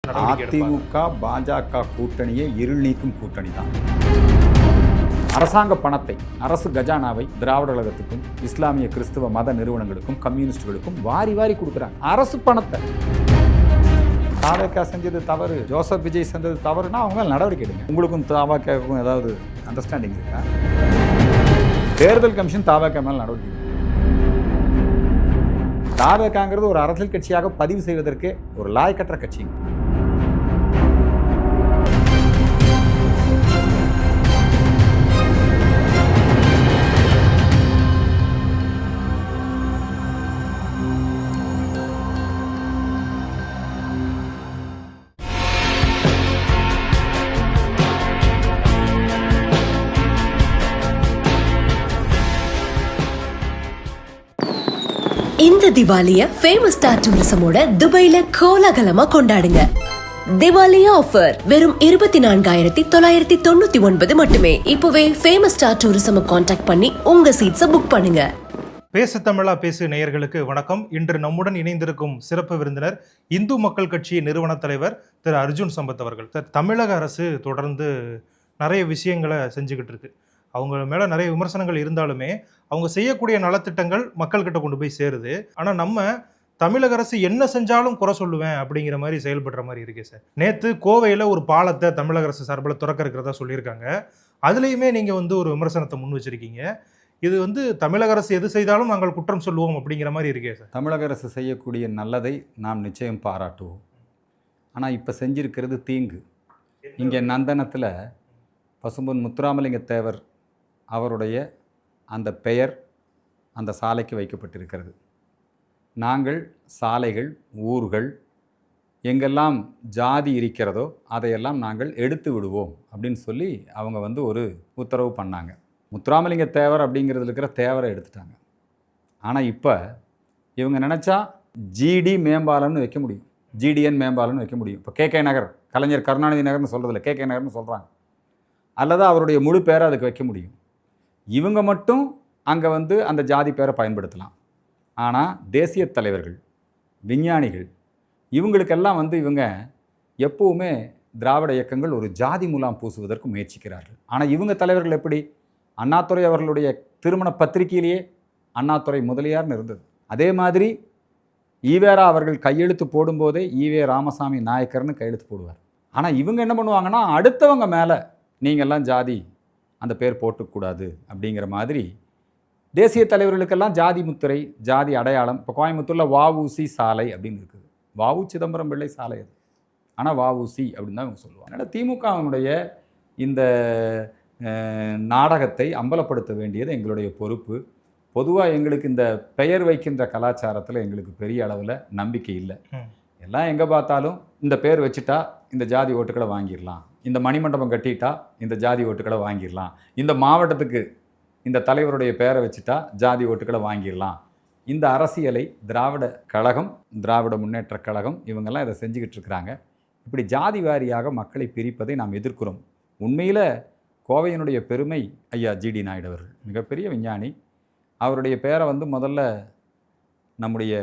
அதிமுக பாஜக கூட்டணியே இருள் நீக்கும் கூட்டணி தான். அரசாங்க பணத்தை, அரசு கஜானாவை திராவிட கழகத்துக்கும் இஸ்லாமிய கிறிஸ்தவ மத நிறுவனங்களுக்கும் கம்யூனிஸ்டுகளுக்கும் வாரி வாரி கொடுக்குறாங்க. அரசு பணத்தை தாவேக்கா செஞ்சது தவறு, ஜோசப் விஜய் செஞ்சது தவறுனா அவங்க மேல் நடவடிக்கை எடுங்க. உங்களுக்கும் தாவேக்காவுக்கும் ஏதாவது அண்டர்ஸ்டாண்டிங் இருக்கா? தேர்தல் கமிஷன் தாவேக்கா மேல் நடவடிக்கை எடுங்க. தாவேக்காங்கிறது ஒரு அரசியல் கட்சியாக பதிவு செய்வதற்கு ஒரு லாயக்கற்ற கட்சி. இந்த திவாலிய ஃபேமஸ் ஸ்டார் டூரிசமோட துபாயில கோலாகலமா கொண்டாடுங்க. திவாலி ஆஃபர் வெறும் 24,999 மட்டுமே. இப்பவே ஃபேமஸ் ஸ்டார் டூரிசம் கான்டாக்ட் பண்ணி உங்க சீட்ஸை புக் பண்ணுங்க. பேசு தமிழா பேசு நேயர்களுக்கு வணக்கம். இன்று நம்முடன் இணைந்திருக்கும் சிறப்பு விருந்தினர் இந்து மக்கள் கட்சி நிறுவன தலைவர் திரு அர்ஜுன் சம்பத் அவர்கள். தமிழக அரசு தொடர்ந்து நிறைய விஷயங்களை செஞ்சுக்கிட்டு இருக்கு. அவங்க மேலே நிறைய விமர்சனங்கள் இருந்தாலுமே அவங்க செய்யக்கூடிய நலத்திட்டங்கள் மக்கள்கிட்ட கொண்டு போய் சேருது. ஆனால் நம்ம தமிழக அரசு என்ன செஞ்சாலும் குறை சொல்லுவேன் அப்படிங்கிற மாதிரி செயல்படுற மாதிரி இருக்கே சார். நேற்று கோவையில் ஒரு பாலத்தை தமிழக அரசு சார்பில் திறக்க இருக்கிறதா சொல்லியிருக்காங்க. அதுலேயுமே நீங்கள் ஒரு விமர்சனத்தை முன் வச்சிருக்கீங்க. இது தமிழக அரசு எது செய்தாலும் நாங்கள் குற்றம் சொல்லுவோம் அப்படிங்கிற மாதிரி இருக்கே சார். தமிழக அரசு செய்யக்கூடிய நல்லதை நாம் நிச்சயம் பாராட்டுவோம். ஆனால் இப்போ செஞ்சிருக்கிறது தீங்கு. இங்கே நந்தனத்தில் பசும்பொன் முத்துராமலிங்க தேவர் அவருடைய அந்த பெயர் அந்த சாலைக்கு வைக்கப்பட்டிருக்கிறது. நாங்கள் சாலைகள், ஊர்கள் எங்கெல்லாம் ஜாதி இருக்கிறதோ அதையெல்லாம் நாங்கள் எடுத்து விடுவோம் அப்படின்னு சொல்லி அவங்க ஒரு உத்தரவு பண்ணாங்க. முத்துராமலிங்க தேவர் அப்படிங்கிறதுல இருக்கிற தேவரை எடுத்துட்டாங்க. ஆனால் இப்போ இவங்க நினச்சா ஜிடி மேம்பாலம்னு வைக்க முடியும், ஜிடிஎன் மேம்பாலம்னு வைக்க முடியும். இப்போ கேகே நகர், கலைஞர் கருணாநிதி நகர்னு சொல்கிறதில்ல, கேகே நகர்னு சொல்கிறாங்க. அல்லது அவருடைய முழு பேரை அதுக்கு வைக்க முடியும். இவங்க மட்டும் அங்கே அந்த ஜாதி பேரை பயன்படுத்தலாம். ஆனால் தேசிய தலைவர்கள், விஞ்ஞானிகள், இவங்களுக்கெல்லாம் இவங்க எப்போவுமே திராவிட இயக்கங்கள் ஒரு ஜாதி முலாம் பூசுவதற்கு முயற்சிக்கிறார்கள். ஆனால் இவங்க தலைவர்கள் எப்படி? அண்ணாதுரை அவர்களுடைய திருமண பத்திரிகையிலேயே அண்ணாதுரை முதலியார்னு இருந்தது. அதே மாதிரி ஈவேரா அவர்கள் கையெழுத்து போடும்போதே ஈவே ராமசாமி நாயக்கர்னு கையெழுத்து போடுவார். ஆனால் இவங்க என்ன பண்ணுவாங்கன்னா, அடுத்தவங்க மேலே நீங்கள்லாம் ஜாதி அந்த பேர் போட்டுக்கூடாது அப்படிங்கிற மாதிரி தேசிய தலைவர்களுக்கெல்லாம் ஜாதி முத்திரை, ஜாதி அடையாளம். இப்போ கோயம்புத்தூரில் வஉசி சாலை அப்படின்னு இருக்குது. வஉ சிதம்பரம் பிள்ளை சாலை அது, ஆனால் வஉசி அப்படின்னு தான் இவங்க சொல்லுவாங்க. அதனால் திமுகவினுடைய இந்த நாடகத்தை அம்பலப்படுத்த வேண்டியது எங்களுடைய பொறுப்பு. பொதுவாக எங்களுக்கு இந்த பெயர் வைக்கின்ற கலாச்சாரத்தில் எங்களுக்கு பெரிய அளவில் நம்பிக்கை இல்லை. எல்லாம் எங்கே பார்த்தாலும் இந்த பேர் வச்சுட்டா இந்த ஜாதி ஓட்டுக்களை வாங்கிடலாம், இந்த மணிமண்டபம் கட்டிட்டா இந்த ஜாதி ஓட்டுக்களை வாங்கிடலாம், இந்த மாவட்டத்துக்கு இந்த தலைவருடைய பேரை வச்சுட்டா ஜாதி ஓட்டுக்களை வாங்கிடலாம். இந்த அரசியலை திராவிட கழகம், திராவிட முன்னேற்ற கழகம் இவங்கெல்லாம் இதை செஞ்சுக்கிட்டு இருக்கிறாங்க. இப்படி ஜாதி வாரியாக மக்களை பிரிப்பதை நாம் எதிர்க்கிறோம். உண்மையில் கோவையினுடைய பெருமை ஐயா ஜிடி நாயுடு அவர்கள் மிகப்பெரிய விஞ்ஞானி. அவருடைய பேரை முதல்ல நம்முடைய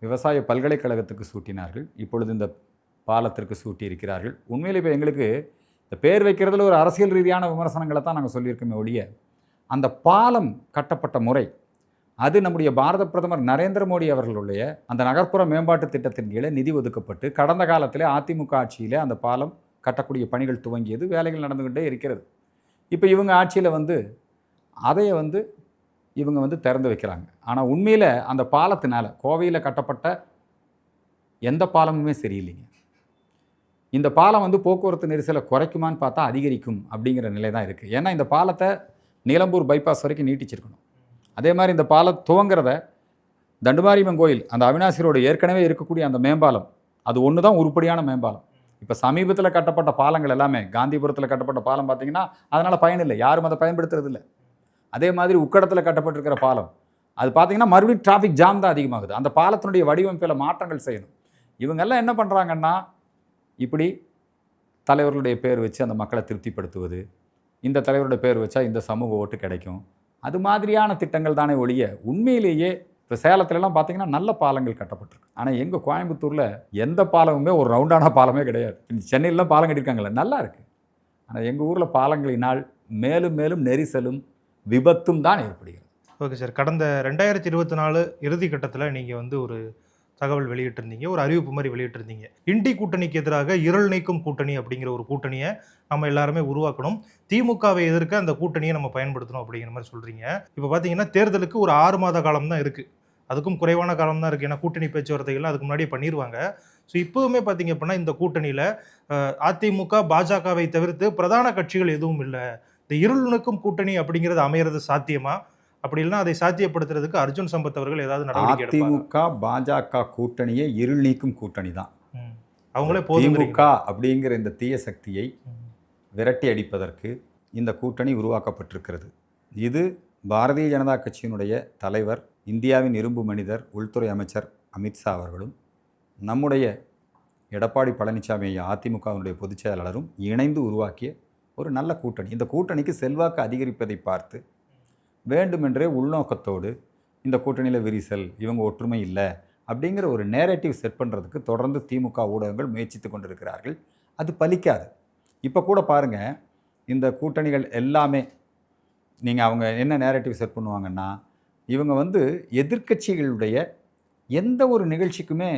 விவசாய பல்கலைக்கழகத்துக்கு சூட்டினார்கள். இப்பொழுது இந்த பாலத்திற்கு சூட்டி இருக்கிறார்கள். உண்மையில் இப்போ எங்களுக்கு இந்த பேர் வைக்கிறதுல ஒரு அரசியல் ரீதியான விமர்சனங்களை தான் நாங்கள் சொல்லியிருக்கோமே ஒழிய, அந்த பாலம் கட்டப்பட்ட முறை அது நம்முடைய பாரத பிரதமர் நரேந்திர மோடி அவர்களுடைய அந்த நகர்ப்புற மேம்பாட்டு திட்டத்தின் கீழே நிதி ஒதுக்கப்பட்டு கடந்த காலத்தில் அதிமுக ஆட்சியில் அந்த பாலம் கட்டக்கூடிய பணிகள் துவங்கியது, வேலைகள் நடந்துக்கிட்டே இருக்கிறது. இப்போ இவங்க ஆட்சியில் அதையை இவங்க திறந்து வைக்கிறாங்க. ஆனால் உண்மையில் அந்த பாலத்தினால் கோவையில் கட்டப்பட்ட எந்த பாலமுமே சரியில்லைங்க. இந்த பாலம் போக்குவரத்து நெரிசலை குறைக்குமான்னு பார்த்தா அதிகரிக்கும் அப்படிங்கிற நிலை தான் இருக்குது. ஏன்னா இந்த பாலத்தை நீலம்பூர் பைபாஸ் வரைக்கும் நீட்டிச்சிருக்கணும். அதே மாதிரி இந்த பாலம் துவங்கிறத தண்டுமாரியம்மன் கோயில், அந்த அவினாசி ரோடு ஏற்கனவே இருக்கக்கூடிய அந்த மேம்பாலம், அது ஒன்று தான் உருப்படியான மேம்பாலம். இப்போ சமீபத்தில் கட்டப்பட்ட பாலங்கள் எல்லாமே, காந்திபுரத்தில் கட்டப்பட்ட பாலம் பார்த்திங்கன்னா அதனால் பயனில்லை, யாரும் அதை பயன்படுத்துறது இல்லை. அதே மாதிரி உக்கடத்தில் கட்டப்பட்டிருக்கிற பாலம் அது பார்த்திங்கன்னா மறுபடியும் டிராஃபிக் ஜாம் தான் அதிகமாகுது. அந்த பாலத்தினுடைய வடிவமைப்பில் மாற்றங்கள் செய்யணும். இவங்கெல்லாம் என்ன பண்ணுறாங்கன்னா, இப்படி தலைவர்களுடைய பேர் வச்சு அந்த மக்களை திருப்திப்படுத்துவது, இந்த தலைவருடைய பேர் வச்சா இந்த சமூக ஓட்டு கிடைக்கும், அது மாதிரியான திட்டங்கள் தானே ஒழிய உண்மையிலேயே இப்போ சேலத்துலலாம் பார்த்தீங்கன்னா நல்ல பாலங்கள் கட்டப்பட்டிருக்கு. ஆனால் எங்கள் கோயம்புத்தூரில் எந்த பாலமுமே ஒரு ரவுண்டான பாலமே கிடையாது. சென்னையிலாம் பாலம் கட்டியிருக்காங்கல்ல, நல்லா இருக்குது. ஆனால் எங்கள் ஊரில் பாலங்களினால் மேலும் மேலும் நெரிசலும் விபத்தும் தான் ஏற்படுகிறது. ஓகே சார், கடந்த 2024 இறுதி கட்டத்தில் நீங்கள் வந்து ஒரு தகவல் வெளியிட்டிருந்தீங்க, ஒரு அறிவிப்பு மாதிரி வெளியிட்டிருந்தீங்க. இண்டி கூட்டணிக்கு எதிராக இருள் நீக்கும் கூட்டணி அப்படிங்கிற ஒரு கூட்டணியை நம்ம எல்லாருமே உருவாக்கணும், திமுகவை எதிர்க்க அந்த கூட்டணியை நம்ம பயன்படுத்தணும் அப்படிங்கிற மாதிரி சொல்கிறீங்க. இப்போ பார்த்தீங்கன்னா தேர்தலுக்கு ஒரு 6 மாத காலம் தான் இருக்குது, அதுக்கும் குறைவான காலம் தான் இருக்குது. ஏன்னா கூட்டணி பேச்சுவார்த்தைகள்லாம் அதுக்கு முன்னாடியே பண்ணிடுவாங்க. ஸோ இப்போவுமே பார்த்தீங்க அப்படின்னா இந்த கூட்டணியில் அதிமுக பாஜகவை தவிர்த்து பிரதான கட்சிகள் எதுவும் இல்லை. இந்த இருள் நீக்கும் கூட்டணி அப்படிங்கிறது அமையிறது சாத்தியமா? அப்படி இல்லைன்னா அதை சாத்தியப்படுத்துறதுக்கு அர்ஜுன் சம்பத் அவர்கள் ஏதாவது நடவடிக்கை எடுப்பாங்க? அதிமுக பாஜக கூட்டணியே இருள் நீக்கும் கூட்டணி தான். அவங்களே திமுக அப்படிங்கிற இந்த தீய சக்தியை விரட்டி அடிப்பதற்கு இந்த கூட்டணி உருவாக்கப்பட்டிருக்கிறது. இது பாரதிய ஜனதா கட்சியினுடைய தலைவர், இந்தியாவின் இரும்பு மனிதர், உள்துறை அமைச்சர் அமித்ஷா அவர்களும், நம்முடைய எடப்பாடி பழனிசாமி அதிமுகவினுடைய பொதுச் செயலாளரும் இணைந்து உருவாக்கிய ஒரு நல்ல கூட்டணி. இந்த கூட்டணிக்கு செல்வாக்கு அதிகரிப்பதை பார்த்து வேண்டுமென்றே உள்நோக்கத்தோடு இந்த கூட்டணியில் விரிசல், இவங்க ஒற்றுமை இல்லை அப்படிங்கிற ஒரு நேரேட்டிவ் செட் பண்ணுறதுக்கு தொடர்ந்து திமுக ஊடகங்கள் முயற்சித்து கொண்டிருக்கிறார்கள். அது பலிக்காது. இப்போ கூட பாருங்கள், இந்த கூட்டணிகள் எல்லாமே நீங்கள் அவங்க என்ன நேரேட்டிவ் செட் பண்ணுவாங்கன்னா, இவங்க வந்து எதிர்க்கட்சிகளுடைய எந்த ஒரு நிகழ்ச்சிக்குமே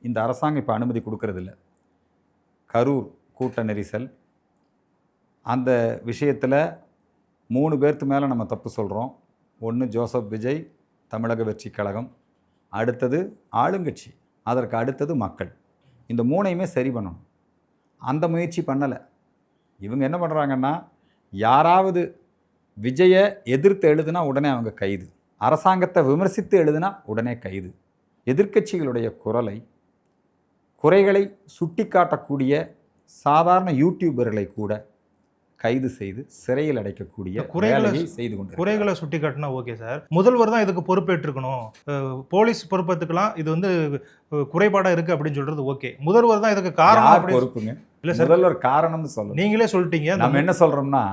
இந்த அரசாங்கம் இப்போ அனுமதி கொடுக்கறதில்ல. கரூர் கூட்ட நெரிசல், அந்த விஷயத்தில் 3 பேர்த்து மேலே நம்ம தப்பு சொல்கிறோம். ஒன்று ஜோசப் விஜய், தமிழக வெற்றி கழகம், அடுத்தது ஆளுங்கட்சி, அதற்கு அடுத்தது மக்கள். இந்த 3ஐயுமே சரி பண்ணணும். அந்த முயற்சி பண்ணலை. இவங்க என்ன பண்ணுறாங்கன்னா, யாராவது விஜயை எதிர்த்து எழுதுனா உடனே அவங்க கைது, அரசாங்கத்தை விமர்சித்து எழுதுனா உடனே கைது. எதிர்க்கட்சிகளுடைய குறைகளை சுட்டி காட்டக்கூடிய சாதாரண யூடியூபர்களை கூட கைது செய்து சிறையில் அடைக்கக்கூடிய வேலையை செய்து கொண்டு குறைகளை சுட்டி காட்டினா ஓகே சார், முதல்வர் தான் இதுக்கு பொறுப்பேற்றுக்கணும். போலீஸ் பொறுப்பேற்றுக்கலாம், இது வந்து குறைபாடாக இருக்குது அப்படின்னு சொல்கிறது ஓகே. முதல்வர் தான் இதுக்கு காரணம் பொறுப்புங்க. இல்லை சார், முதல்வர் காரணம்னு சொல்ல நீங்களே சொல்லிட்டீங்க. நம்ம என்ன சொல்கிறோம்னா,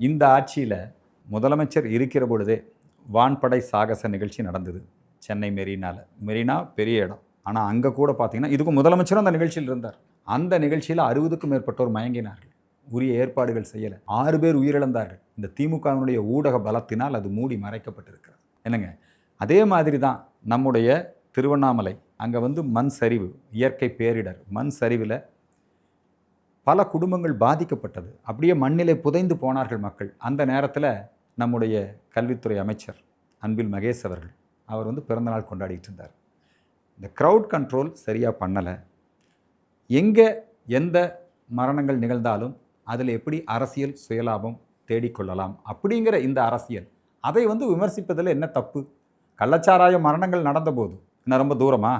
இந்த ஆட்சியில் முதலமைச்சர் இருக்கிற பொழுதே வான்படை சாகச நிகழ்ச்சி நடந்தது சென்னை மெரினா பெரிய இடம். ஆனால் அங்கே கூட பார்த்தீங்கன்னா, இதுக்கு முதலமைச்சரும் அந்த நிகழ்ச்சியில் இருந்தார். அந்த நிகழ்ச்சியில் 60க்கும் மேற்பட்டோர் மயங்கினார்கள். உரிய ஏற்பாடுகள் செய்யலை. 6 பேர் உயிரிழந்தார்கள். இந்த திமுகவினுடைய ஊடக பலத்தினால் அது மூடி மறைக்கப்பட்டிருக்கிறது. என்னங்க, அதே மாதிரி தான் நம்முடைய திருவண்ணாமலை, அங்கே வந்து மண் சரிவு, இயற்கை பேரிடர், மண் சரிவில் பல குடும்பங்கள் பாதிக்கப்பட்டது. அப்படியே மண்ணிலே புதைந்து போனார்கள் மக்கள். அந்த நேரத்தில் நம்முடைய கல்வித்துறை அமைச்சர் அன்பில் மகேஷ் அவர்கள், அவர் வந்து பிறந்தநாள் கொண்டாடிட்டு இருந்தார். இந்த க்ரௌட் கண்ட்ரோல் சரியாக பண்ணலை. எங்கே எந்த மரணங்கள் நிகழ்ந்தாலும் அதில் எப்படி அரசியல் சுயலாபம் தேடிக்கொள்ளலாம் அப்படிங்கிற இந்த அரசியல், அதை வந்து விமர்சிப்பதில் என்ன தப்பு? கள்ளச்சாராய மரணங்கள் நடந்தபோது இன்னும் ரொம்ப தூரமா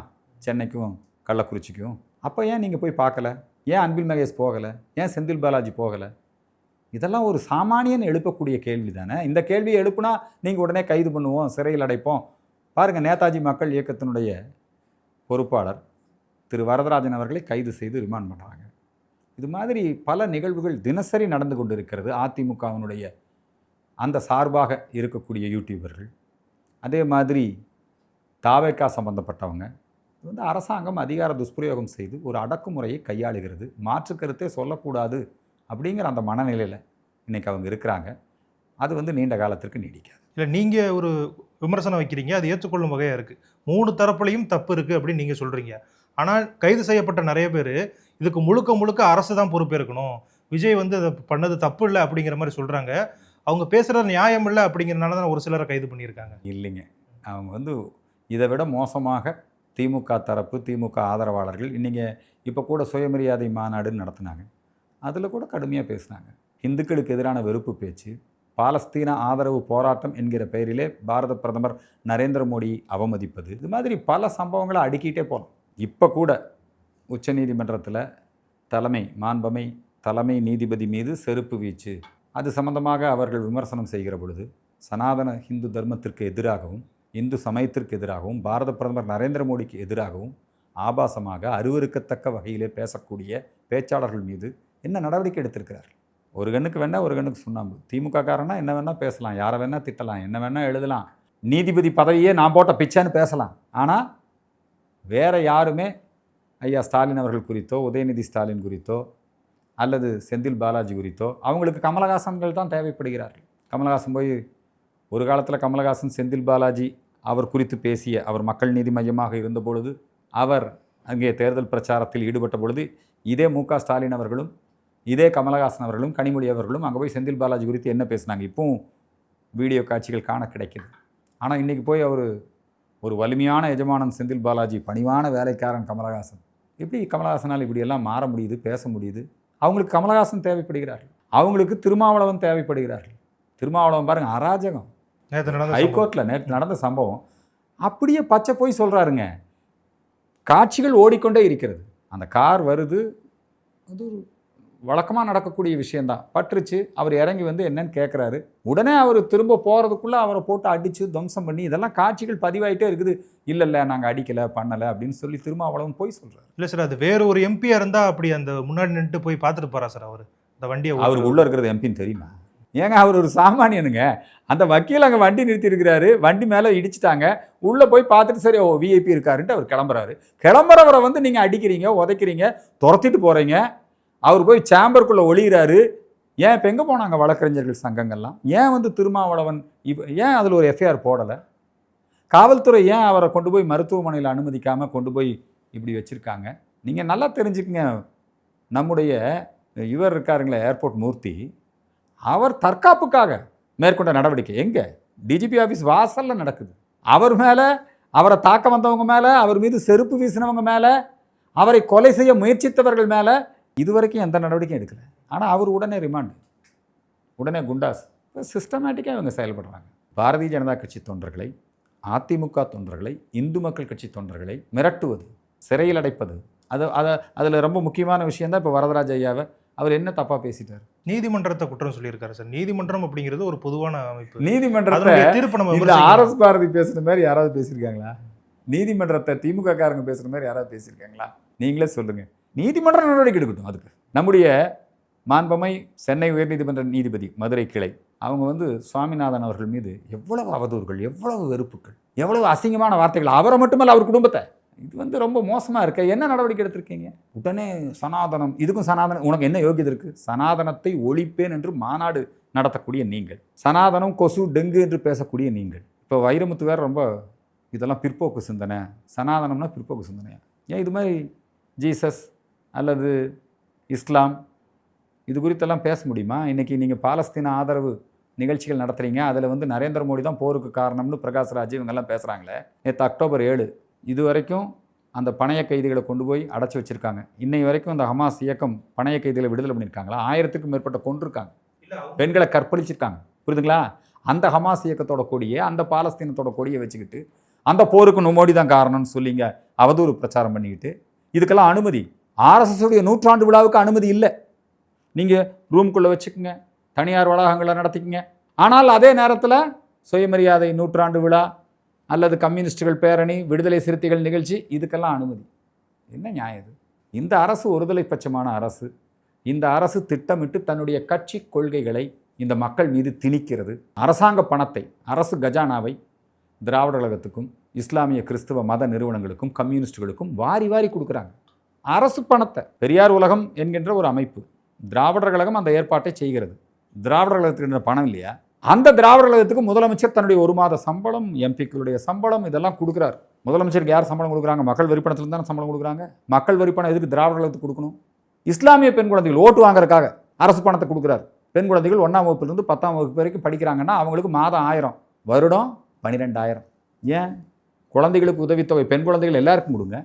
சென்னைக்கும் கள்ளக்குறிச்சிக்கும், அப்போ ஏன் நீங்கள் போய் பார்க்கல? ஏன் அன்பில் மகேஷ் போகலை? ஏன் செந்தில் பாலாஜி போகலை? இதெல்லாம் ஒரு சாமானியன் எழுப்பக்கூடிய கேள்வி தானே. இந்த கேள்வியை எழுப்புனா நீங்கள் உடனே கைது பண்ணுவோம், சிறையில் அடைப்போம். பாருங்கள், நேதாஜி மக்கள் இயக்கத்தினுடைய பொறுப்பாளர் திரு வரதராஜன் அவர்களை கைது செய்து ரிமாண்ட் பண்ணுறாங்க. இது மாதிரி பல நிகழ்வுகள் தினசரி நடந்து கொண்டு இருக்கிறது. அதிமுகவினுடைய அந்த சார்பாக இருக்கக்கூடிய யூடியூபர்கள், அதே மாதிரி தாவேக்கா சம்பந்தப்பட்டவங்க, இது வந்து அரசாங்கம் அதிகார துஷ்பிரயோகம் செய்து ஒரு அடக்குமுறையை கையாளுகிறது. மாற்று கருத்தே சொல்லக்கூடாது அப்படிங்கிற அந்த மனநிலையில் இன்றைக்கி அவங்க இருக்கிறாங்க. அது வந்து நீண்ட காலத்திற்கு நீடிக்காது. இல்லை, நீங்கள் ஒரு விமர்சனம் வைக்கிறீங்க, அது ஏற்றுக்கொள்ளும் வகையாக இருக்குது. 3 தரப்புலையும் தப்பு இருக்குது அப்படின்னு நீங்கள் சொல்கிறீங்க. ஆனால் கைது செய்யப்பட்ட நிறைய பேர் இதுக்கு முழுக்க அரசு தான் பொறுப்பேற்கணும், விஜய் வந்து அதை பண்ணது தப்பு இல்லை அப்படிங்கிற மாதிரி சொல்கிறாங்க. அவங்க பேசுகிறது நியாயம் இல்லை அப்படிங்கிறனால தான் ஒரு சிலரை கைது பண்ணியிருக்காங்க. இல்லைங்க, அவங்க வந்து இதை விட மோசமாக திமுக தரப்பு, திமுக ஆதரவாளர்கள் இன்றைக்கி இப்போ கூட சுயமரியாதை மாநாடுன்னு நடத்தினாங்க. அதில் கூட கடுமையாக பேசினாங்க. இந்துக்களுக்கு எதிரான வெறுப்பு பேச்சு, பாலஸ்தீன ஆதரவு போராட்டம் என்கிற பெயரிலே பாரத பிரதமர் நரேந்திர மோடி அவமதிப்பது, இது மாதிரி பல சம்பவங்களை அடுக்கிட்டே போகலாம். இப்போ கூட உச்சநீதிமன்றத்தில் தலைமை நீதிபதி மீது செருப்பு வீச்சு, அது சம்பந்தமாக அவர்கள் விமர்சனம் செய்கிற பொழுது சனாதன ஹிந்து தர்மத்திற்கு எதிராகவும், இந்து சமயத்திற்கு எதிராகவும், பாரத பிரதமர் நரேந்திர மோடிக்கு எதிராகவும் ஆபாசமாக அருவருக்கத்தக்க வகையிலே பேசக்கூடிய பேச்சாளர்கள் மீது என்ன நடவடிக்கை எடுத்திருக்கிறார்கள்? ஒரு கண்ணுக்கு வேணா ஒரு கண்ணுக்கு சுண்ணாம்பு. திமுக காரனா என்ன வேணால் பேசலாம், யாரை வேணால் திட்டலாம், என்ன வேணால் எழுதலாம். நீதிபதி பதவியே நான் போட்ட பிச்சைன்னு பேசலாம். ஆனால் வேற யாருமே ஐயா ஸ்டாலின் அவர்கள் குறித்தோ, உதயநிதி ஸ்டாலின் குறித்தோ, அல்லது செந்தில் பாலாஜி குறித்தோ அவங்களுக்கு கமலஹாசன்கள் தான் தேவைப்படுகிறார்கள். கமலஹாசன் போய் ஒரு காலத்தில் கமலஹாசன் செந்தில் பாலாஜி அவர் குறித்து பேசிய, அவர் மக்கள் நீதி மையமாக இருந்த பொழுது, அவர் அங்கே தேர்தல் பிரச்சாரத்தில் ஈடுபட்ட பொழுது இதே மு.க. ஸ்டாலின் அவர்களும் இதே கமலஹாசன் அவர்களும் கனிமொழி அவர்களும் அங்கே போய் செந்தில் பாலாஜி குறித்து என்ன பேசினாங்க இப்போவும் வீடியோ காட்சிகள் காண கிடைக்கிது. ஆனால் இன்றைக்கி போய் அவர் ஒரு வலிமையான எஜமானன் செந்தில் பாலாஜி, பணிவான வேலைக்காரன் கமலஹாசன். எப்படி கமலஹாசனால் இப்படியெல்லாம் மாற முடியுது, பேச முடியுது? அவங்களுக்கு கமலஹாசன் தேவைப்படுகிறார்கள், அவங்களுக்கு திருமாவளவன் தேவைப்படுகிறார்கள். திருமாவளவன் பாருங்கள், அராஜகம். ஹைகோர்ட்டில் நேற்று நடந்த சம்பவம் அப்படியே பச்சை போய் சொல்கிறாருங்க. காட்சிகள் ஓடிக்கொண்டே இருக்கிறது. அந்த கார் வருது, அது ஒரு வழக்கமாக நடக்கக்கூடிய விஷயந்தான். பற்றுச்சு, அவர் இறங்கி வந்து என்னன்னு கேட்குறாரு. உடனே அவர் திரும்ப போகிறதுக்குள்ளே அவரை போட்டு அடித்து துவம்சம் பண்ணி இதெல்லாம் காட்சிகள் பதிவாயிட்டே இருக்குது. இல்லை நாங்கள் அடிக்கலை பண்ணலை அப்படின்னு சொல்லி திருமாவளவன் போய் சொல்கிறார். இல்லை சார், அது வேறு ஒரு எம்பியாக இருந்தால் அப்படி அந்த முன்னாடி நின்று போய் பார்த்துட்டு போகிறா சார் அவர் அந்த வண்டியை. அவர் உள்ளே இருக்கிறது எம்பின்னு தெரியுமா? ஏங்க அவர் ஒரு சாமானியனுங்க. அந்த வக்கீல் அங்கே வண்டி நிறுத்தியிருக்கிறாரு, வண்டி மேலே இடிச்சிட்டாங்க, உள்ளே போய் பார்த்துட்டு சரி ஓ விஐபி இருக்காருன்ட்டு அவர் கிளம்புறாரு. கிளம்புறவரை வந்து நீங்கள் அடிக்கிறீங்க, உதைக்கிறீங்க, துரத்திட்டு போகிறீங்க. அவர் போய் சேம்பருக்குள்ளே ஒளிகிறாரு. ஏன் இப்போ எங்கே போனாங்க வழக்கறிஞர்கள் சங்கங்கள்லாம்? ஏன் வந்து திருமாவளவன் ஏன் அதில் ஒரு எஃப்ஐஆர் போடலை? காவல்துறை ஏன் அவரை கொண்டு போய் மருத்துவமனையில் அனுமதிக்காமல் கொண்டு போய் இப்படி வச்சுருக்காங்க? நீங்கள் நல்லா தெரிஞ்சுக்கங்க. நம்முடைய இவர் இருக்காருங்களே ஏர்போர்ட் மூர்த்தி, அவர் தற்காப்புக்காக மேற்கொண்ட நடவடிக்கை எங்கே? டிஜிபி ஆஃபீஸ் வாசலில் நடக்குது. அவர் மேலே, அவரை தாக்க வந்தவங்க மேலே, அவர் மீது செருப்பு வீசினவங்க மேலே, அவரை கொலை செய்ய முயற்சித்தவர்கள் மேலே இதுவரைக்கும் எந்த நடவடிக்கையும் எடுக்கலை. ஆனால் அவர் உடனே ரிமாண்டு, உடனே குண்டாஸ். சிஸ்டமேட்டிக்காக இவங்க செயல்படுறாங்க. பாரதிய ஜனதா கட்சி தொண்டர்களை, அதிமுக தொண்டர்களை, இந்து மக்கள் கட்சி தொண்டர்களை மிரட்டுவது, சிறையில் அடைப்பது, அதில் ரொம்ப முக்கியமான விஷயந்தான். இப்போ வரதராஜ ஐயாவை அவர் என்ன தப்பாக பேசிட்டார்? நீதிமன்றத்தை குற்றம் சொல்லியிருக்காரு சார். நீதிமன்றம் அப்படிங்கிறது ஒரு பொதுவான அமைப்பு. நீதிமன்றத்தை தீர்ப்பு நம்ம ஆர்எஸ் பாரதி பேசுகிற மாதிரி யாராவது பேசியிருக்காங்களா? நீதிமன்றத்தை திமுக காரங்க பேசுகிற மாதிரி யாராவது பேசியிருக்காங்களா? நீங்களே சொல்லுங்கள். நீதிமன்ற நடவடிக்கை எடுக்கட்டும். அதுக்கு நம்முடைய மாண்பமை சென்னை உயர்நீதிமன்ற நீதிபதி மதுரை கிளை அவங்க வந்து சுவாமிநாதன் அவர்கள் மீது எவ்வளவு அவதூறுகள், எவ்வளவு வெறுப்புகள், எவ்வளவு அசிங்கமான வார்த்தைகள், அவரை மட்டுமல்ல அவர் குடும்பத்தை. இது வந்து ரொம்ப மோசமாக இருக்க. என்ன நடவடிக்கை எடுத்திருக்கீங்க? உடனே சனாதனம், இதுக்கும் சனாதனம் உனக்கு என்ன யோகியது இருக்குது? சனாதனத்தை ஒழிப்பேன் என்று மாநாடு நடத்தக்கூடிய நீங்கள், சனாதனம் கொசு டெங்கு என்று பேசக்கூடிய நீங்கள். இப்போ வைரமுத்து வேறு ரொம்ப இதெல்லாம் பிற்போக்கு சிந்தனை, சனாதனம்னா பிற்போக்கு சிந்தனையா? ஏன் இது மாதிரி ஜீசஸ் அல்லது இஸ்லாம் இது குறித்தெல்லாம் பேச முடியுமா? இன்றைக்கி நீங்கள் பாலஸ்தீன ஆதரவு நிகழ்ச்சிகள் நடத்துகிறீங்க, அதில் வந்து நரேந்திர மோடி தான் போருக்கு காரணம்னு பிரகாஷ்ராஜ் இவங்கெல்லாம் பேசுகிறாங்களே. நேற்று அக்டோபர் 7 இது வரைக்கும் அந்த பணைய கைதிகளை கொண்டு போய் அடைச்சி வச்சுருக்காங்க. இன்னை வரைக்கும் அந்த ஹமாஸ் இயக்கம் பணைய கைதிகளை விடுதலை பண்ணியிருக்காங்களா? 1000க்கும் மேற்பட்ட கொண்டிருக்காங்க, பெண்களை கற்பழிச்சிருக்காங்க. புரியுதுங்களா? அந்த ஹமாஸ் இயக்கத்தோட கொடியை, அந்த பாலஸ்தீனத்தோட கொடியை வச்சுக்கிட்டு அந்த போருக்கு மோடி தான் காரணம்னு சொல்லிங்க அவதூறு பிரச்சாரம் பண்ணிக்கிட்டு, இதுக்கெல்லாம் அனுமதி, ஆர்எஸ்எஸுடைய 100ஆண்டு விழாவுக்கு அனுமதி இல்லை. நீங்கள் ரூம்குள்ளே வச்சுக்கோங்க, தனியார் வளாகங்களை நடத்திக்கங்க. ஆனால் அதே நேரத்தில் சுயமரியாதை 100ஆண்டு விழா அல்லது கம்யூனிஸ்டுகள் பேரணி, விடுதலை சிறுத்தைகள் நிகழ்ச்சி, இதுக்கெல்லாம் அனுமதி. என்ன நியாயம் இது? இந்த அரசு ஒருதலை பட்சமான அரசு. இந்த அரசு திட்டமிட்டு தன்னுடைய கட்சி கொள்கைகளை இந்த மக்கள் மீது திணிக்கிறது. அரசாங்க பணத்தை, அரசு கஜானாவை திராவிட கழகத்துக்கும் இஸ்லாமிய கிறிஸ்தவ மத நிறுவனங்களுக்கும் கம்யூனிஸ்டுகளுக்கும் வாரி வாரி கொடுக்குறாங்க. அரசு பணத்தை, பெரியார் உலகம் என்கின்ற ஒரு அமைப்பு, திராவிடர் கழகம் அந்த ஏற்பாட்டை செய்கிறது. திராவிடர் கழகத்துக்கு பணம் இல்லையா? அந்த திராவிடர் கழகத்துக்கு முதலமைச்சர் தன்னுடைய 1 மாத சம்பளம், எம்பிக்களுடைய சம்பளம் இதெல்லாம் கொடுக்குறாரு. முதலமைச்சருக்கு யார் சம்பளம் கொடுக்குறாங்க? மக்கள் வரிப்பணத்தில் தானே சம்பளம் கொடுக்குறாங்க. மக்கள் வரிப்பணம் எதுக்கு திராவிடர் கழகத்துக்கு கொடுக்கணும்? இஸ்லாமிய பெண் குழந்தைகள் ஓட்டு வாங்குறதுக்காக அரசு பணத்தை கொடுக்குறாரு. பெண் குழந்தைகள் 1ஆம் வகுப்புலேருந்து 10ஆம் வகுப்பு வரைக்கும் படிக்கிறாங்கன்னா அவங்களுக்கு மாதம் 1000, வருடம் 12000. ஏன்? குழந்தைகளுக்கு உதவித்தொகை பெண் குழந்தைகள் எல்லாருக்கும் கொடுங்க.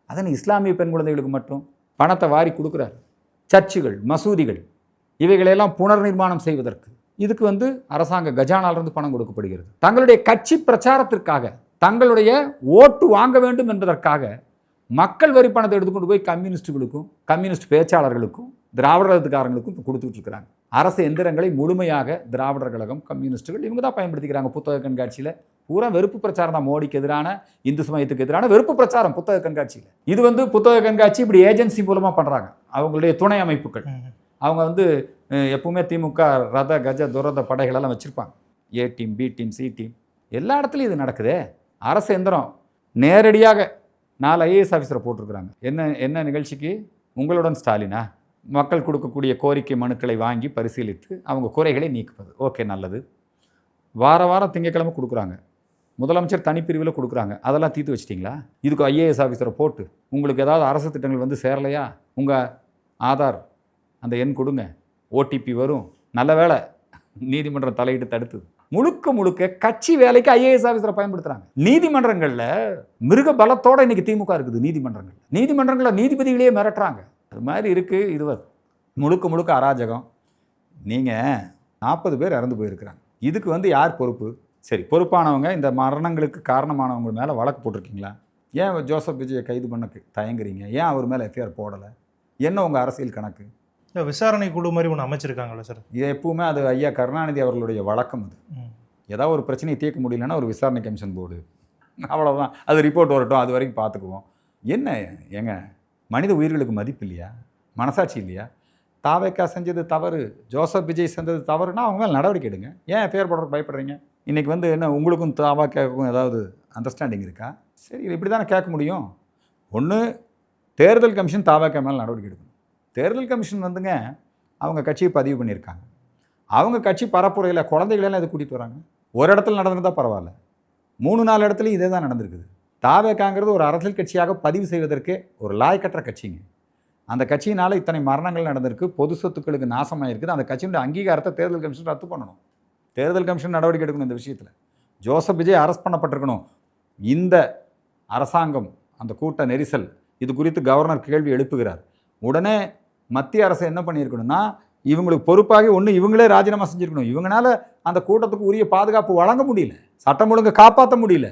அதனை இஸ்லாமிய பெண் குழந்தைகளுக்கு மட்டும் பணத்தை வாரி கொடுக்குறாரு. சர்ச்சுகள், மசூதிகள் இவைகளையெல்லாம் புனர் நிர்மாணம் செய்வதற்கு இதுக்கு வந்து அரசாங்க கஜானாலிருந்து பணம் கொடுக்கப்படுகிறது. தங்களுடைய கட்சி பிரச்சாரத்திற்காக, தங்களுடைய ஓட்டு வாங்க வேண்டும் என்பதற்காக மக்கள் வரி பணத்தை எடுத்துக்கொண்டு போய் கம்யூனிஸ்டுகளுக்கும், கம்யூனிஸ்ட் பேச்சாளர்களுக்கும், திராவிடர் கழகத்துக்காரங்களுக்கும் கொடுத்துட்டு இருக்கிறாங்க. அரசு எந்திரங்களை முழுமையாக திராவிடர் கழகம், கம்யூனிஸ்டுகள் இவங்க தான் பயன்படுத்திக்கிறாங்க. புத்தக கண்காட்சியில் பூரா வெறுப்பு பிரச்சாரம் தான். மோடிக்கு எதிரான, இந்து சமயத்துக்கு எதிரான வெறுப்பு பிரச்சாரம் புத்தக கண்காட்சியில். இது வந்து புத்தக கண்காட்சி இப்படி ஏஜென்சி மூலமாக பண்ணுறாங்க. அவங்களுடைய துணை அமைப்புகள். அவங்க வந்து எப்பவுமே திமுக ரத கஜ துரத படைகளெல்லாம் வச்சுருப்பாங்க. A team, B team, C team. எல்லா இடத்துலையும் இது நடக்குதே. அரசு எந்திரம் நேரடியாக 4 ஐஏஎஸ் ஆஃபீஸரை போட்டிருக்கிறாங்க. என்ன நிகழ்ச்சிக்கு? உங்களுடன் ஸ்டாலினா? மக்கள் கொடுக்கக்கூடிய கோரிக்கை மனுக்களை வாங்கி பரிசீலித்து அவங்க குறைகளை நீக்குவது. ஓகே, நல்லது. வாரம் திங்கட்கிழமை கொடுக்குறாங்க. முதலமைச்சர் தனிப்பிரிவில் கொடுக்குறாங்க. அதெல்லாம் தீர்த்து வச்சிட்டிங்களா? இதுக்கு ஐஏஎஸ் ஆஃபீஸரை போட்டு உங்களுக்கு ஏதாவது அரசு திட்டங்கள் வந்து சேரலையா? உங்கள் ஆதார் அந்த எண் கொடுங்க, ஓடிபி வரும். நல்ல வேளை நீதிமன்றம் தலையிட்டு தடுத்தது. முழுக்க கட்சி வேலைக்கு ஐஏஎஸ் ஆஃபீஸரை பயன்படுத்துகிறாங்க. நீதிமன்றங்களில் மிருக பலத்தோடு இன்றைக்கி திமுக இருக்குது. நீதிமன்றங்களில் நீதிபதிகளையே மிரட்டுறாங்க. அது மாதிரி இருக்குது. இது முழுக்க அராஜகம். நீங்கள் 40 பேர் இறந்து போயிருக்கிறாங்க. இதுக்கு வந்து யார் பொறுப்பு? சரி, பொறுப்பானவங்க இந்த மரணங்களுக்கு காரணமானவங்க மேலே வழக்கு போட்டிருக்கீங்களா? ஏன் ஜோசப் விஜயை கைது பண்ண தயங்குறீங்க? ஏன் அவர் மேலே எஃப்ஐஆர் போடலை? என்ன உங்கள் அரசியல் கணக்கு? விசாரணை குழு மாதிரி ஒன்று அமைச்சிருக்காங்களா சார்? இது எப்பவுமே அது ஐயா கருணாநிதி அவர்களுடைய வழக்கம். அது ஏதாவது ஒரு பிரச்சனையை தீர்க்க முடியலன்னா ஒரு விசாரணை கமிஷன் போர்டு, அவ்வளோதான். அது ரிப்போர்ட் வரட்டும், அது வரைக்கும் பார்த்துக்குவோம். என்ன மனித உயிர்களுக்கு மதிப்பு இல்லையா? மனசாட்சி இல்லையா? தாவேக்கா செஞ்சது தவறு, ஜோசப் விஜய் செஞ்சது தவறுனா அவங்க மேலே நடவடிக்கை எடுங்க. ஏன் எஃப்ஐஆர் போடுறதுக்கு பயப்படுறீங்க? இன்றைக்கி வந்து என்ன உங்களுக்கும் தாவேக்காவுக்கும் ஏதாவது அண்டர்ஸ்டாண்டிங் இருக்கா? சரி, இப்படி தானே கேட்க முடியும். ஒன்று தேர்தல் கமிஷன் தாவேக்கா மேலே நடவடிக்கை எடுக்கணும். தேர்தல் கமிஷன் வந்துங்க அவங்க கட்சியை பதிவு பண்ணியிருக்காங்க. அவங்க கட்சி பரப்புரையில் குழந்தைகளெல்லாம் இதை கூட்டிகிட்டு வராங்க. ஒரு இடத்துல நடந்திருந்தால் பரவாயில்ல, 3-4 இடத்துலையும் இதே தான் நடந்திருக்குது. தாவேக்காங்கிறது ஒரு அரசியல் கட்சியாக பதிவு செய்வதற்கே ஒரு லாய்க்கற்ற கட்சிங்க. அந்த கட்சியினால் இத்தனை மரணங்கள் நடந்திருக்கு, பொது சொத்துக்களுக்கு நாசமாக இருக்குது. அந்த கட்சியினுடைய அங்கீகாரத்தை தேர்தல் கமிஷன் ரத்து பண்ணணும். தேர்தல் கமிஷன் நடவடிக்கை எடுக்கணும். இந்த விஷயத்தில் ஜோசப் விஜய் அரெஸ்ட் பண்ணப்பட்டிருக்கணும். இந்த அரசாங்கம் அந்த கூட்ட நெரிசல் இது குறித்து கவர்னர் கேள்வி எழுப்புகிறார். உடனே மத்திய அரசு என்ன பண்ணியிருக்கணும்னா, இவங்களுக்கு பொறுப்பாகி ஒன்று இவங்களே ராஜினாமா செஞ்சுருக்கணும். இவங்களால அந்த கூட்டத்துக்கு உரிய பாதுகாப்பு வழங்க முடியல, சட்டம் ஒழுங்கை காப்பாற்ற முடியல.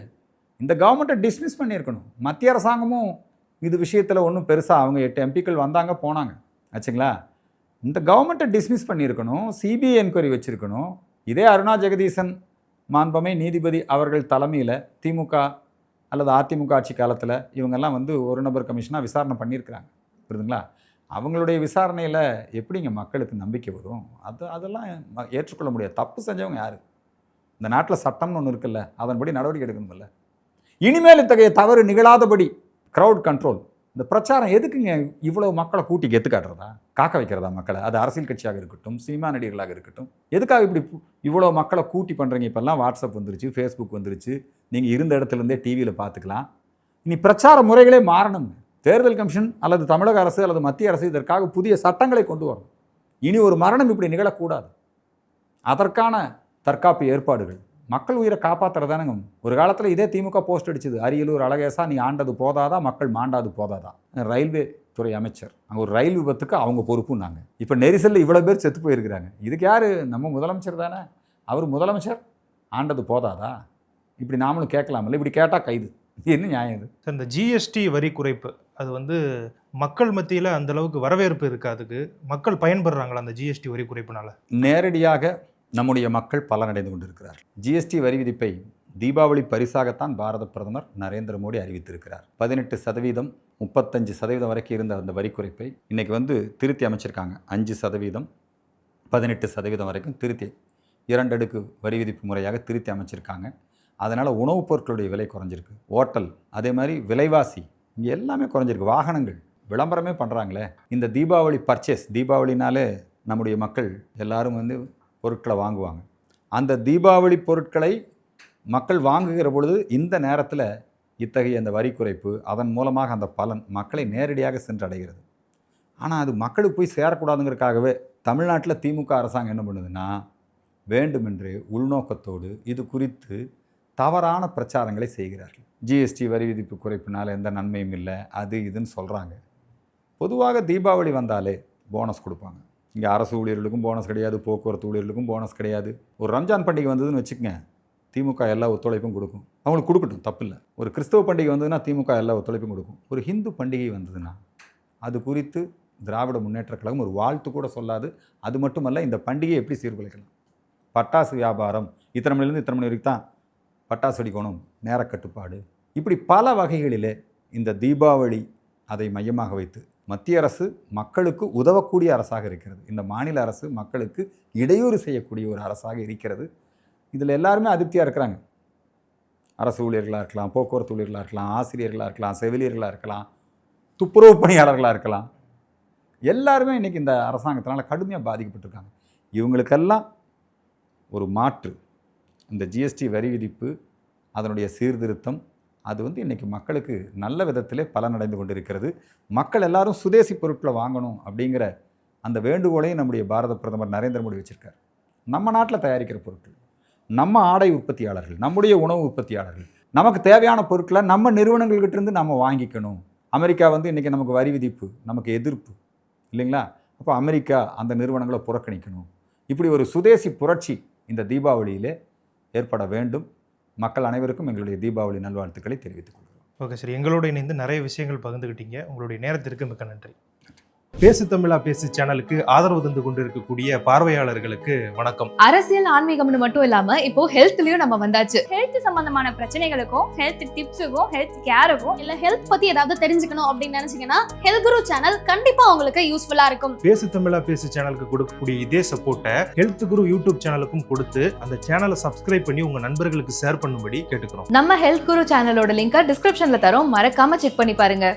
இந்த கவர்மெண்ட்டை டிஸ்மிஸ் பண்ணியிருக்கணும். மத்திய அரசாங்கமும் இது விஷயத்தில் ஒன்றும் பெருசாக அவங்க 8 எம்பிக்கள் வந்தாங்க போனாங்க ஆச்சுங்களா. இந்த கவர்மெண்ட்டை டிஸ்மிஸ் பண்ணியிருக்கணும், சிபிஐ என்கொயரி வச்சுருக்கணும். இதே அருணா ஜெகதீசன் மாண்பமை நீதிபதி அவர்கள் தலைமையில் திமுக அல்லது அதிமுக ஆட்சி காலத்தில் இவங்கெல்லாம் வந்து ஒரு நபர் கமிஷனாக விசாரணை பண்ணியிருக்கிறாங்க. புரியுதுங்களா? அவங்களுடைய விசாரணையில் எப்படிங்க மக்களுக்கு நம்பிக்கை வரும்? அதெல்லாம் ஏற்றுக்கொள்ள முடியாது. தப்பு செஞ்சவங்க யார்? இந்த நாட்டில் சட்டம்னு ஒன்று இருக்குல்ல, அதன்படி நடவடிக்கை எடுக்கணும்ல. இனிமேல் இத்தகைய தவறு நிகழாதபடி க்ரௌட் கண்ட்ரோல். இந்த பிரச்சாரம் எதுக்குங்க இவ்வளோ மக்களை கூட்டி கெத்து காட்டுறதா, காக்க வைக்கிறதா மக்களை? அது அரசியல் கட்சியாக இருக்கட்டும், சினிமா நடிகர்களாக இருக்கட்டும், எதுக்காக இப்படி இவ்வளோ மக்களை கூட்டி பண்ணுறீங்க? இப்போல்லாம் வாட்ஸ்அப் வந்துருச்சு, ஃபேஸ்புக் வந்துருச்சு, நீங்கள் இருந்த இடத்துலேருந்தே டிவியில் பார்த்துக்கலாம். இனி பிரச்சார முறைகளே மாறணும். தேர்தல் கமிஷன் அல்லது தமிழக அரசு அல்லது மத்திய அரசு இதற்காக புதிய சட்டங்களை கொண்டு வரணும். இனி ஒரு மரணம் இப்படி நிகழக்கூடாது. அதற்கான தற்காப்பு ஏற்பாடுகள், மக்கள் உயிரை காப்பாற்றுறதானுங்க. ஒரு காலத்தில் இதே திமுக போஸ்ட் அடிச்சது, அரியலூர் அழகேசா நீ ஆண்டது போதாதா, மக்கள் மாண்டாது போதாதா. ரயில்வே துறை அமைச்சர், அங்கே ஒரு ரயில் விபத்துக்கு அவங்க பொறுப்புன்னாங்க. இப்போ நெரிசலில் இவ்வளோ பேர் செத்து போயிருக்கிறாங்க. இதுக்கு யார்? நம்ம முதலமைச்சர் தானே. அவர் முதலமைச்சர் ஆண்டது போதாதா? இப்படி நாமளும் கேட்கலாமில்ல. இப்படி கேட்டால் கைது. என்ன நியாயம் இது? இந்த ஜிஎஸ்டி வரி குறைப்பு அது வந்து மக்கள் மத்தியில் அந்த அளவுக்கு வரவேற்பு இருக்குது. அதுக்கு மக்கள் பயன்படுறாங்களா அந்த ஜிஎஸ்டி வரி குறைப்புனால? நேரடியாக நம்முடைய மக்கள் பலனடைந்து கொண்டிருக்கிறார். ஜிஎஸ்டி வரி விதிப்பை தீபாவளி பரிசாகத்தான் பாரத பிரதமர் நரேந்திர மோடி அறிவித்திருக்கிறார். 18%, 35% வரைக்கும் இருந்த அந்த வரி குறைப்பை இன்றைக்கி வந்து திருத்தி அமைச்சிருக்காங்க. 5%, 18% வரைக்கும் திருத்தி 2 அடுக்கு வரி விதிப்பு முறையாக திருத்தி அமைச்சிருக்காங்க. அதனால் உணவுப் பொருட்களுடைய விலை குறைஞ்சிருக்கு. ஓட்டல் அதே மாதிரி விலைவாசி இங்கே எல்லாமே குறைஞ்சிருக்கு. வாகனங்கள் விளம்பரமே பண்ணுறாங்களே. இந்த தீபாவளி பர்ச்சேஸ், தீபாவளினாலே நம்முடைய மக்கள் எல்லாரும் வந்து பொருட்களை வாங்குவாங்க. அந்த தீபாவளி பொருட்களை மக்கள் வாங்குகிற பொழுது இந்த நேரத்தில் இத்தகைய அந்த வரி குறைப்பு, அதன் மூலமாக அந்த பலன் மக்களை நேரடியாக சென்றடைகிறது. ஆனால் அது மக்களுக்கு போய் சேரக்கூடாதுங்கிறதுக்காகவே தமிழ்நாட்டில் திமுக அரசாங்கம் என்ன பண்ணுதுன்னா, வேண்டுமென்று உள்நோக்கத்தோடு இது குறித்து தவறான பிரச்சாரங்களை செய்கிறார்கள். ஜிஎஸ்டி வரி விதிப்பு குறைப்பினால் எந்த நன்மையும் இல்லை, அது இதுன்னு சொல்கிறாங்க. பொதுவாக தீபாவளி வந்தாலே போனஸ் கொடுப்பாங்க. இங்கே அரசு ஊழியர்களுக்கும் போனஸ் கிடையாது, போக்குவரத்து ஊழியர்களுக்கும் போனஸ் கிடையாது. ஒரு ரம்ஜான் பண்டிகை வந்ததுன்னு வச்சுக்கோங்க, திமுக எல்லா ஒத்துழைப்பும் கொடுக்கும். அவங்களுக்கு கொடுக்கட்டும், தப்பு இல்லை. ஒரு கிறிஸ்தவ பண்டிகை வந்ததுன்னா திமுக எல்லா ஒத்துழைப்பும் கொடுக்கும். ஒரு ஹிந்து பண்டிகை வந்ததுன்னா அது குறித்து திராவிட முன்னேற்றக் கழகம் ஒரு வாழ்த்து கூட சொல்லாது. அது மட்டுமல்ல, இந்த பண்டிகையை எப்படி சீர்குலைக்கலாம்? பட்டாசு வியாபாரம் இத்தனை மணிலேருந்து இத்தனை மணி வரைக்கும் தான் பட்டாசு வெடிக்கணும், நேர கட்டுப்பாடு, இப்படி பல வகைகளிலே இந்த தீபாவளி அதை மையமாக வைத்து மத்திய அரசு மக்களுக்கு உதவக்கூடிய அரசாக இருக்கிறது. இந்த மாநில அரசு மக்களுக்கு இடையூறு செய்யக்கூடிய ஒரு அரசாக இருக்கிறது. இதில் எல்லாருமே அதிருப்தியாக இருக்கிறாங்க. அரசு ஊழியர்களாக இருக்கலாம், போக்குவரத்து ஊழியர்களாக இருக்கலாம், ஆசிரியர்களாக இருக்கலாம், செவிலியர்களாக இருக்கலாம், துப்புரவு பணியாளர்களாக இருக்கலாம். எல்லாருமே இன்றைக்கி இந்த அரசாங்கத்தினால் கடுமையாக பாதிக்கப்பட்டிருக்காங்க. இவங்களுக்கெல்லாம் ஒரு மாற்று இந்த ஜிஎஸ்டி வரி விதிப்பு, அதனுடைய சீர்திருத்தம், அது வந்து இன்றைக்கி மக்களுக்கு நல்ல விதத்திலே பலனடைந்து கொண்டிருக்கிறது. மக்கள் எல்லாரும் சுதேசி பொருட்களை வாங்கணும் அப்படிங்கிற அந்த வேண்டுகோளையும் நம்முடைய பாரத பிரதமர் நரேந்திர மோடி வச்சுருக்கார். நம்ம நாட்டில் தயாரிக்கிற பொருட்கள், நம்ம ஆடை உற்பத்தியாளர்கள், நம்முடைய உணவு உற்பத்தியாளர்கள், நமக்கு தேவையான பொருட்களை நம்ம நிறுவனங்கள்கிட்டேருந்து நம்ம வாங்கிக்கணும். அமெரிக்கா வந்து இன்றைக்கி நமக்கு வரி விதிப்பு, நமக்கு எதிர்ப்பு இல்லைங்களா? அப்போ அமெரிக்கா அந்த நிறுவனங்களை புறக்கணிக்கணும். இப்படி ஒரு சுதேசி புரட்சி இந்த தீபாவளியிலே ஏற்பட வேண்டும். மக்கள் அனைவருக்கும் எங்களுடைய தீபாவளி நல்வாழ்த்துக்களை தெரிவித்துக் கொள்கிறோம். ஓகே சார், எங்களோட இணைந்து நிறைய விஷயங்கள் பகிர்ந்துக்கிட்டீங்க. உங்களுடைய நேரத்திற்கு மிக்க நன்றி. பேசு தமிழா பேசு சேனலுக்கு ஆதரவு தந்து கொண்டிருக்கக்கூடிய பார்வையாளர்களுக்கு வணக்கம். அரசியல் ஆன்மீகம்னு மட்டும் இல்லாம இப்போ ஹெல்த்லயும் நம்ம வந்தாச்சு. ஹெல்த் சம்பந்தமான பிரச்சனைகளுக்கும், ஹெல்த் டிப்ஸுக்கும், ஹெல்த் கேருக்கும், இல்ல ஹெல்த் பத்தி ஏதாவது தெரிஞ்சுக்கணும் அப்படின்னு நினைச்சீங்கன்னா ஹெல்த் குரு சேனல் கண்டிப்பா உங்களுக்கு யூஸ்ஃபுல்லா இருக்கும். பேசு தமிழா பேசு சேனலுக்கு கொடுக்கக்கூடிய இதே சப்போர்ட்டை ஹெல்த் குரு யூடியூப் சேனலுக்கும் கொடுத்து அந்த சேனலை சப்ஸ்கிரைப் பண்ணி உங்க நண்பர்களுக்கு ஷேர் பண்ணும்படி கேட்டுக்கிறோம். நம்ம ஹெல்த் குரு சேனலோட லிங்கை டிஸ்கிரிப்ஷன்ல தரோம், மறக்காம செக் பண்ணி பாருங்க.